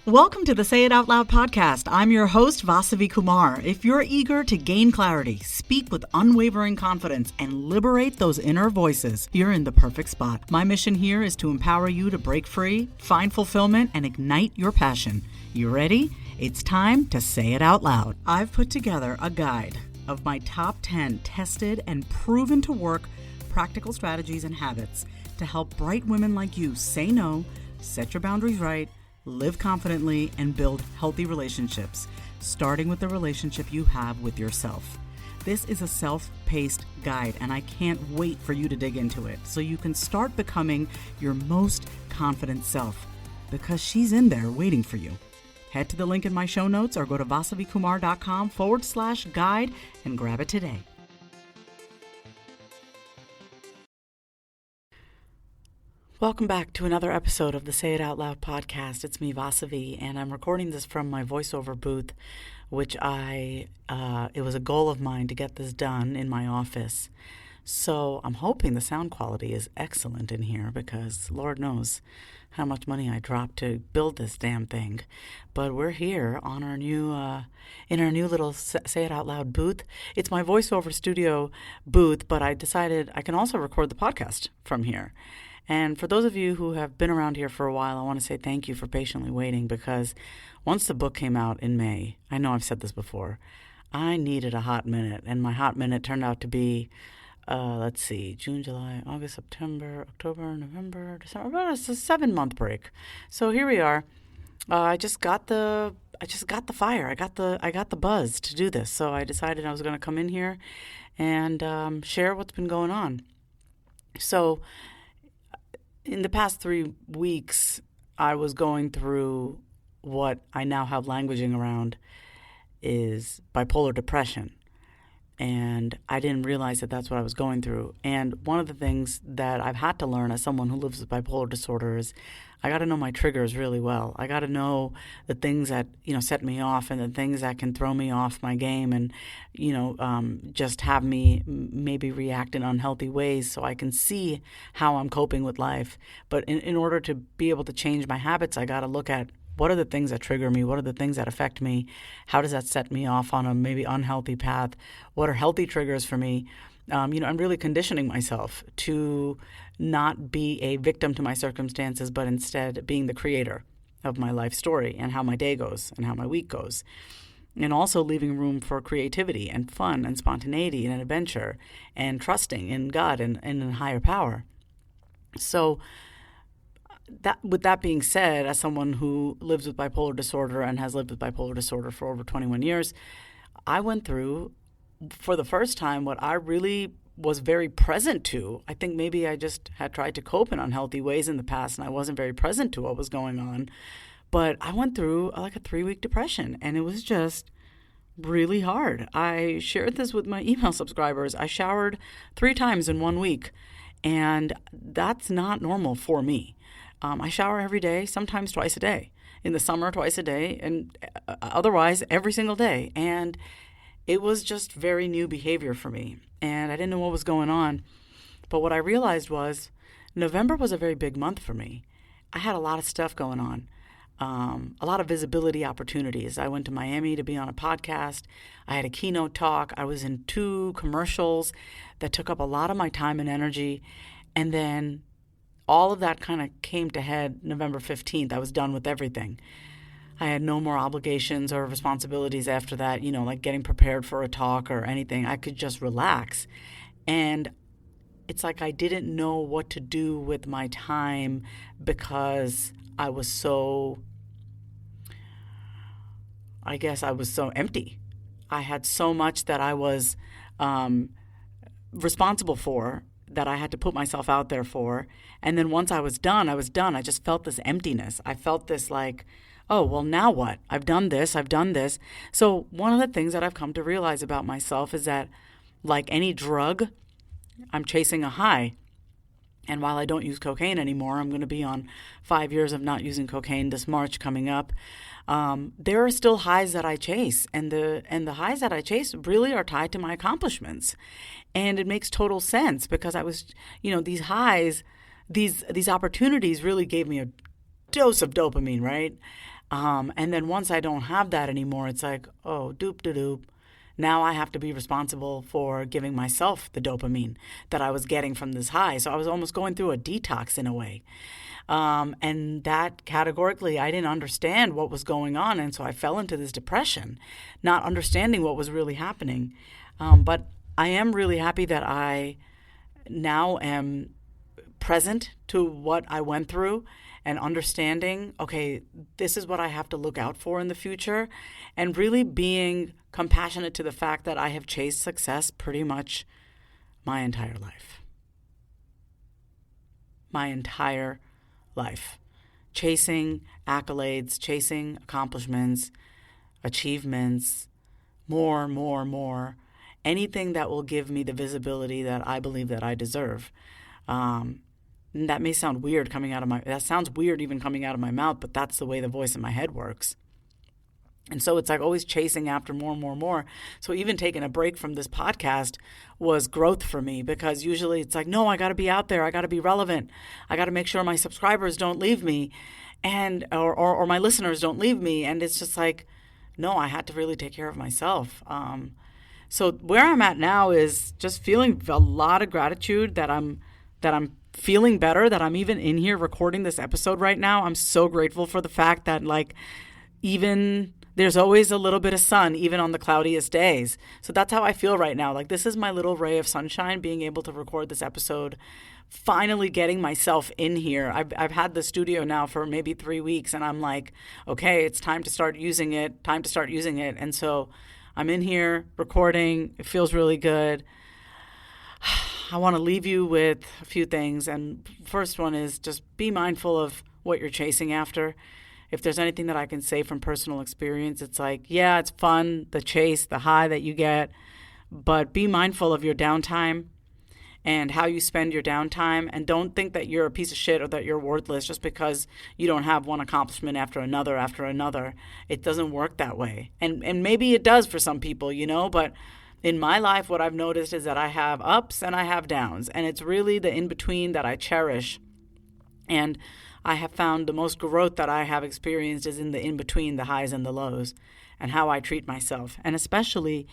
Welcome to the Say It Out Loud podcast. I'm your host, Vasavi Kumar. If you're eager to gain clarity, speak with unwavering confidence, and liberate those inner voices, you're in the perfect spot. My mission here is to empower you to break free, find fulfillment, and ignite your passion. You ready? It's time to say it out loud. I've put together a guide of my top 10 tested and proven to work practical strategies and habits to help bright women like you say no, set your boundaries right, live confidently, and build healthy relationships, starting with the relationship you have with yourself. This is a self-paced guide, and I can't wait for you to dig into it so you can start becoming your most confident self, because she's in there waiting for you. Head to the link in my show notes or go to vasavikumar.com/guide and grab it today. Welcome back to another episode of the Say It Out Loud podcast. It's me, Vasavi, and I'm recording this from my voiceover booth, which it was a goal of mine to get this done in my office. So I'm hoping the sound quality is excellent in here because Lord knows how much money I dropped to build this damn thing. But we're here on our new, in our new little Say It Out Loud booth. It's my voiceover studio booth, but I decided I can also record the podcast from here. And for those of you who have been around here for a while, I want to say thank you for patiently waiting, because once the book came out in May, I know I've said this before, I needed a hot minute. And my hot minute turned out to be, June, July, August, September, October, November, December. Well, it's a 7-month break. So here we are. I just got the fire. I got the buzz to do this. So I decided I was going to come in here and share what's been going on. So in the past 3 weeks, I was going through what I now have languaging around is bipolar depression. And I didn't realize that that's what I was going through. And one of the things that I've had to learn as someone who lives with bipolar disorder is I got to know my triggers really well. I got to know the things that, set me off and the things that can throw me off my game and, just have me maybe react in unhealthy ways so I can see how I'm coping with life. But in order to be able to change my habits, I got to look at what are the things that trigger me? What are the things that affect me? How does that set me off on a maybe unhealthy path? What are healthy triggers for me? I'm really conditioning myself to not be a victim to my circumstances, but instead being the creator of my life story and how my day goes and how my week goes. And also leaving room for creativity and fun and spontaneity and adventure and trusting in God and in higher power. So with that being said, as someone who lives with bipolar disorder and has lived with bipolar disorder for over 21 years, I went through, for the first time, what I really was very present to. I think maybe I just had tried to cope in unhealthy ways in the past and I wasn't very present to what was going on. But I went through like a 3-week depression, and it was just really hard. I shared this with my email subscribers. I showered 3 times in 1 week, and that's not normal for me. I shower every day, sometimes twice a day. In the summer, twice a day, and otherwise every single day. And it was just very new behavior for me, and I didn't know what was going on. But what I realized was November was a very big month for me. I had a lot of stuff going on, a lot of visibility opportunities. I went to Miami to be on a podcast. I had a keynote talk. I was in 2 commercials that took up a lot of my time and energy. And then all of that kind of came to head November 15th. I was done with everything. I had no more obligations or responsibilities after that, like getting prepared for a talk or anything. I could just relax. And it's like I didn't know what to do with my time because I was so empty. I had so much that I was responsible for, that I had to put myself out there for. And then once I was done. I just felt this emptiness. I felt this like, oh, well, now what? I've done this. So one of the things that I've come to realize about myself is that, like any drug, I'm chasing a high. And while I don't use cocaine anymore, I'm going to be on 5 years of not using cocaine this March coming up. There are still highs that I chase, and the highs that I chase really are tied to my accomplishments. And it makes total sense because I was, these highs, these opportunities really gave me a dose of dopamine, right? And then once I don't have that anymore, it's like, oh, doop de doop. Now I have to be responsible for giving myself the dopamine that I was getting from this high. So I was almost going through a detox in a way. And that categorically, I didn't understand what was going on. And so I fell into this depression, not understanding what was really happening. But I am really happy that I now am present to what I went through and understanding, okay, this is what I have to look out for in the future, and really being compassionate to the fact that I have chased success pretty much my entire life. My entire life. Chasing accolades, chasing accomplishments, achievements, more. Anything that will give me the visibility that I believe that I deserve. That may sound weird that sounds weird even coming out of my mouth, but that's the way the voice in my head works. And so it's like always chasing after more. So even taking a break from this podcast was growth for me, because usually it's like, no, I got to be out there. I got to be relevant. I got to make sure my subscribers don't leave me or my listeners don't leave me. And it's just like, no, I had to really take care of myself. So where I'm at now is just feeling a lot of gratitude that I'm feeling better, that I'm even in here recording this episode right now. I'm so grateful for the fact that even there's always a little bit of sun, even on the cloudiest days. So that's how I feel right now. This is my little ray of sunshine, being able to record this episode, finally getting myself in here. I've had the studio now for maybe 3 weeks, and I'm like, okay, it's time to start using it. And so I'm in here recording. It feels really good. I want to leave you with a few things. And first one is just be mindful of what you're chasing after. If there's anything that I can say from personal experience, it's like, yeah, it's fun, the chase, the high that you get, but be mindful of your downtime and how you spend your downtime. And don't think that you're a piece of shit or that you're worthless just because you don't have one accomplishment after another. It doesn't work that way. And maybe it does for some people, but in my life, what I've noticed is that I have ups and I have downs, and it's really the in-between that I cherish. And I have found the most growth that I have experienced is in the in-between, the highs and the lows, and how I treat myself. And especially,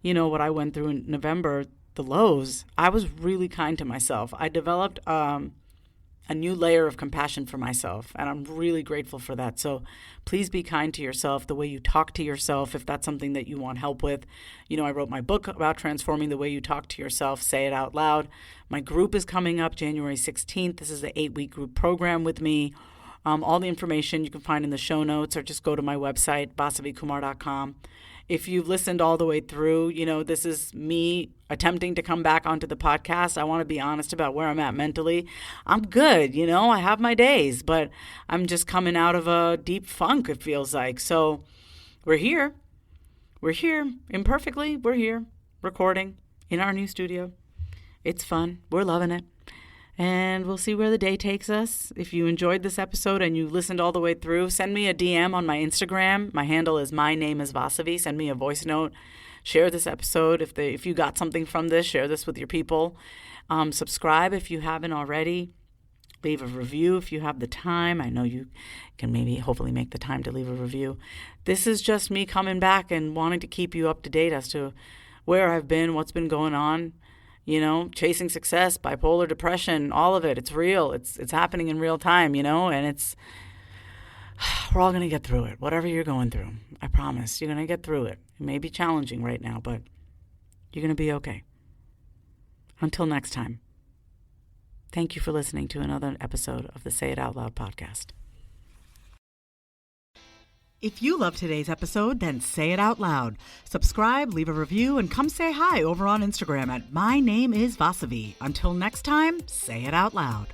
what I went through in November, the lows, I was really kind to myself. I developed a new layer of compassion for myself, and I'm really grateful for that. So please be kind to yourself, the way you talk to yourself, if that's something that you want help with. I wrote my book about transforming the way you talk to yourself. Say it out loud. My group is coming up January 16th. This is the 8-week group program with me. All the information you can find in the show notes, or just go to my website, vasavikumar.com. If you've listened all the way through, this is me attempting to come back onto the podcast. I want to be honest about where I'm at mentally. I'm good, I have my days, but I'm just coming out of a deep funk, it feels like. So we're here. Imperfectly, we're here, recording in our new studio. It's fun. We're loving it. And we'll see where the day takes us. If you enjoyed this episode and you listened all the way through, send me a DM on my Instagram. My handle is my-name-is-Vasavi. Send me a voice note. Share this episode. If you got something from this, share this with your people. Subscribe if you haven't already. Leave a review if you have the time. I know you can hopefully make the time to leave a review. This is just me coming back and wanting to keep you up to date as to where I've been, what's been going on. Chasing success, bipolar depression, all of it. It's real. It's happening in real time, and we're all going to get through it. Whatever you're going through, I promise, you're going to get through it. It may be challenging right now, but you're going to be okay. Until next time, thank you for listening to another episode of the Say It Out Loud podcast. If you love today's episode, then say it out loud. Subscribe, leave a review, and come say hi over on Instagram at My Name is Vasavi. Until next time, say it out loud.